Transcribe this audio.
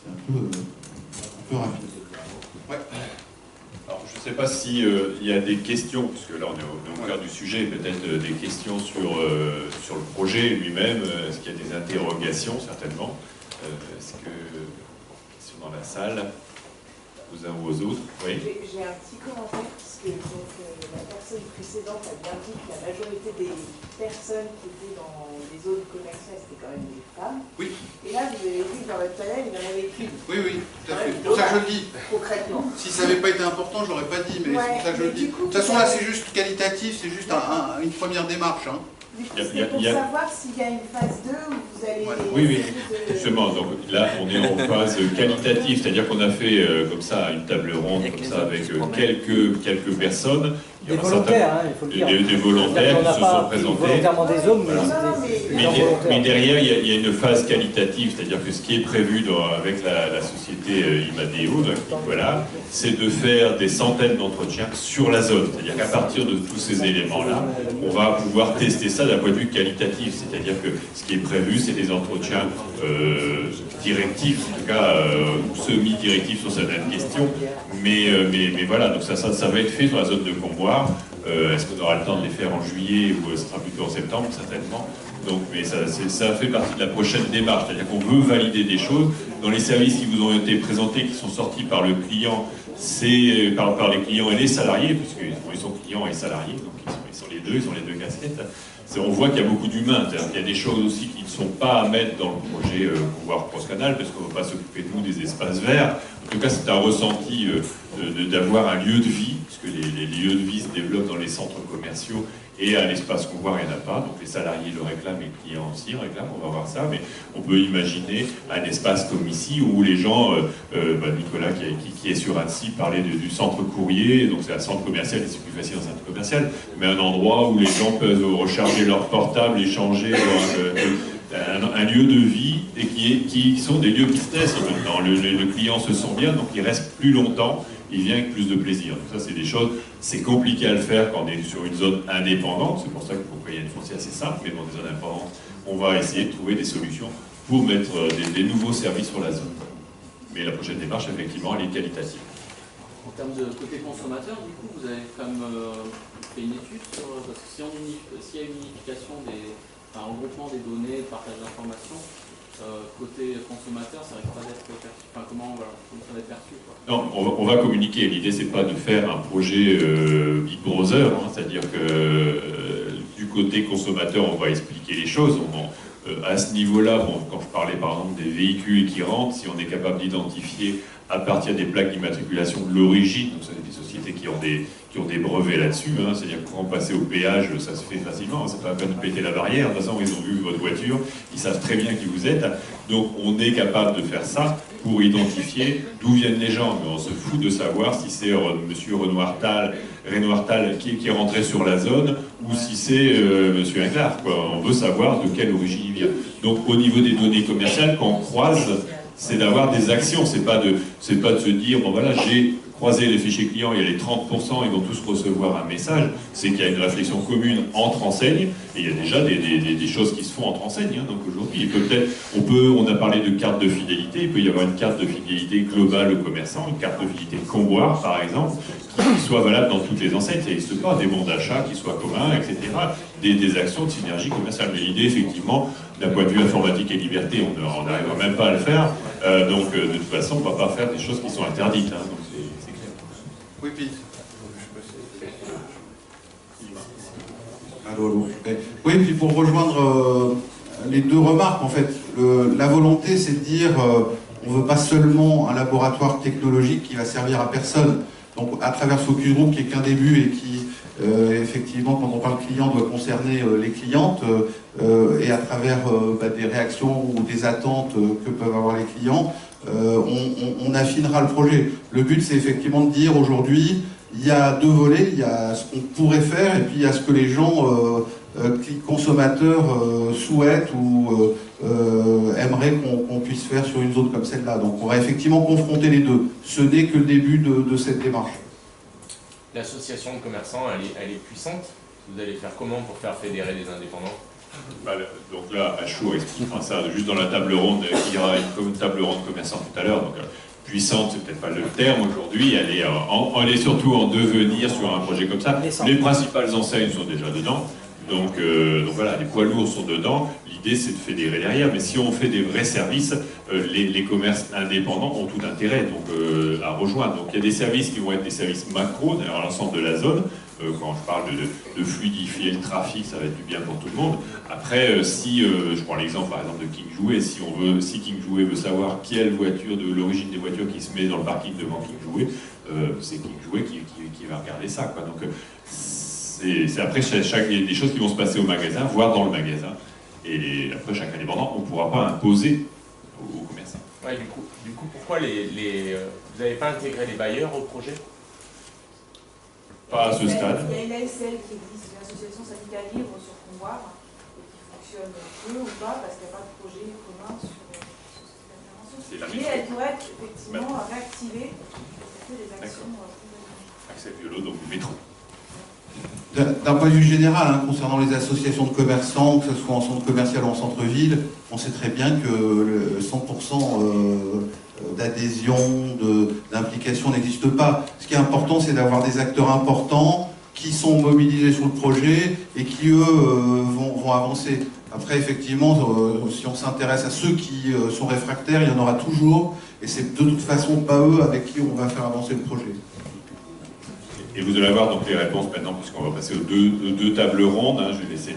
c'est un peu rapide. Ouais. Alors, je ne sais pas s'il y a des questions, puisque là on est au cœur du sujet, peut-être des questions sur le projet lui-même. Est-ce qu'il y a des interrogations, certainement? Est-ce que questions dans la salle, aux uns ou aux autres? Oui. J'ai un petit commentaire, parce que donc, la personne précédente a bien dit que la majorité des personnes qui étaient dans les zones commerciales, c'était quand même des femmes. Oui. Et là, vous avez vu que dans votre panel, il n'y en avait qu'une. Oui, oui, tout à fait. C'est pour ça que je le dis. Concrètement. Si ça n'avait pas été important, je ne l'aurais pas dit, mais c'est pour ça que je le dis. De toute façon, là, c'est juste qualitatif, c'est juste une première démarche. Hein. Du coup, c'est pour savoir s'il y a une phase 2 où vous allez... Oui, oui, justement. Donc là, on est en phase qualitative, c'est-à-dire qu'on a fait comme ça une table ronde comme ça avec quelques personnes. Des volontaires, hein, il faut le dire. Des volontaires qui se sont présentés. Volontairement des hommes, voilà. Mais derrière, il y a une phase qualitative, c'est-à-dire que ce qui est prévu avec la société Imadeo, voilà, c'est de faire des centaines d'entretiens sur la zone. C'est-à-dire qu'à partir de tous ces éléments-là, on va pouvoir tester ça d'un point de vue qualitatif. C'est-à-dire que ce qui est prévu, c'est des entretiens directifs, en tout cas semi-directifs sur certaines questions. Mais voilà, donc ça va être fait sur la zone de Comboire. Est-ce qu'on aura le temps de les faire en juillet ou ce sera plutôt en septembre, certainement. Donc, mais ça fait partie de la prochaine démarche, c'est-à-dire qu'on veut valider des choses. Dans les services qui vous ont été présentés, qui sont sortis par le client, c'est par les clients et les salariés, puisqu'ils sont clients et salariés, donc ils sont les deux casquettes. On voit qu'il y a beaucoup d'humains, il y a des choses aussi qui ne sont pas à mettre dans le projet Pouvoir Cross-Canal, parce qu'on ne va pas s'occuper de nous des espaces verts. En tout cas, c'est un ressenti d'avoir un lieu de vie, puisque les lieux de vie se développent dans les centres commerciaux, et à l'espace Comboire, il n'y en a pas, donc les salariés le réclament et les clients aussi le réclament, on va voir ça, mais on peut imaginer un espace comme ici où les gens, Nicolas qui est sur Annecy parlait du centre courrier, donc c'est un centre commercial et c'est plus facile dans un centre commercial, mais un endroit où les gens peuvent recharger leur portable, échanger un lieu de vie et qui sont des lieux business en même temps. Le client se sent bien, donc il reste plus longtemps. Il vient avec plus de plaisir. Donc ça, c'est des choses, c'est compliqué à le faire quand on est sur une zone indépendante. C'est pour ça qu'il y a une foncière assez simple, mais dans des zones indépendantes, on va essayer de trouver des solutions pour mettre des nouveaux services sur la zone. Mais la prochaine démarche, effectivement, elle est qualitative. En termes de côté consommateur, du coup, vous avez quand même fait une étude sur... Parce que s'il y a une unification un regroupement des données, partage d'informations, côté consommateur, ça risque pas d'être perçu. Enfin, comment ça va être perçu, quoi. Non, on va communiquer. L'idée, c'est pas de faire un projet Big Brother, hein, c'est-à-dire que du côté consommateur, on va expliquer les choses. À ce niveau-là, quand je parlais par exemple des véhicules qui rentrent, si on est capable d'identifier à partir des plaques d'immatriculation de l'origine, donc ça c'est des sociétés qui ont des brevets là-dessus, hein, c'est-à-dire que quand on passe au péage, ça se fait facilement, hein, c'est pas la peine de péter la barrière, de toute façon ils ont vu votre voiture, ils savent très bien qui vous êtes, donc on est capable de faire ça pour identifier d'où viennent les gens, mais on se fout de savoir si c'est monsieur Renoir Tal qui est rentré sur la zone, ou si c'est monsieur Inclar, quoi. On veut savoir de quelle origine il vient. Donc au niveau des données commerciales, quand on croise, c'est d'avoir des actions, c'est pas de se dire, bon voilà, j'ai croisé les fichiers clients, il y a les 30%, ils vont tous recevoir un message, c'est qu'il y a une réflexion commune entre enseignes, et il y a déjà des choses qui se font entre enseignes, hein. Donc aujourd'hui, on a parlé de carte de fidélité, il peut y avoir une carte de fidélité globale au commerçant, une carte de fidélité Comboire par exemple, qui soit valable dans toutes les enseignes, ça n'existe pas, des bons d'achat qui soient communs, etc., des actions de synergie commerciale. Mais l'idée, effectivement, d'un point de vue informatique et liberté, on n'arrivera même pas à le faire, donc de toute façon, on ne va pas faire des choses qui sont interdites, hein, donc c'est clair. Oui, puis. Allô. Oui, puis pour rejoindre les deux remarques, en fait, la volonté, c'est de dire, on ne veut pas seulement un laboratoire technologique qui va servir à personne. Donc, à travers Focus Group, qui est qu'un début et qui, effectivement, quand on parle client, doit concerner les clientes, et à travers des réactions ou des attentes que peuvent avoir les clients, on affinera le projet. Le but, c'est effectivement de dire aujourd'hui, il y a deux volets, il y a ce qu'on pourrait faire et puis il y a ce que les gens, consommateurs, souhaitent ou aimeraient qu'on puisse faire sur une zone comme celle-là. Donc on va effectivement confronter les deux. Ce n'est que le début de cette démarche. L'association de commerçants, elle est puissante. Vous allez faire comment pour faire fédérer les indépendants? Donc là, Achour expliquera ça juste dans la table ronde. Il y aura une table ronde commerçante tout à l'heure. Donc puissante, c'est peut-être pas le terme aujourd'hui. Elle est surtout en devenir sur un projet comme ça. Les principales enseignes sont déjà dedans. Donc voilà, les poids lourds sont dedans. L'idée, c'est de fédérer derrière. Mais si on fait des vrais services, les commerces indépendants ont tout intérêt à rejoindre. Donc il y a des services qui vont être des services macro, d'ailleurs à l'ensemble de la zone. Quand je parle de fluidifier le trafic, ça va être du bien pour tout le monde. Après, je prends l'exemple par exemple de King Jouet, si King Jouet veut savoir quelle voiture, de l'origine des voitures qui se met dans le parking devant King Jouet, c'est King Jouet qui va regarder ça, quoi. Donc c'est après, il y a des choses qui vont se passer au magasin, voire dans le magasin. Et après, chaque indépendant, on ne pourra pas imposer aux commerçants. Ouais, du coup, pourquoi vous n'avez pas intégré les bailleurs au projet? Pas à ce stade. Il y a une ASL qui existe, l'association syndicale libre sur Convoir, et qui fonctionne peu ou pas, parce qu'il n'y a pas de projet commun sur cette intervention. Mais elle pourrait être effectivement réactivée pour faire des actions plus Accès Violo, donc du métro. D'un point de vue général, concernant les associations de commerçants, que ce soit en centre commercial ou en centre-ville, on sait très bien que le 100% d'adhésion, d'implication n'existe pas. Ce qui est important, c'est d'avoir des acteurs importants qui sont mobilisés sur le projet et qui, eux, vont avancer. Après, effectivement, si on s'intéresse à ceux qui sont réfractaires, il y en aura toujours, et c'est de toute façon pas eux avec qui on va faire avancer le projet. Et vous allez avoir donc les réponses maintenant, puisqu'on va passer aux deux tables rondes. Je vais laisser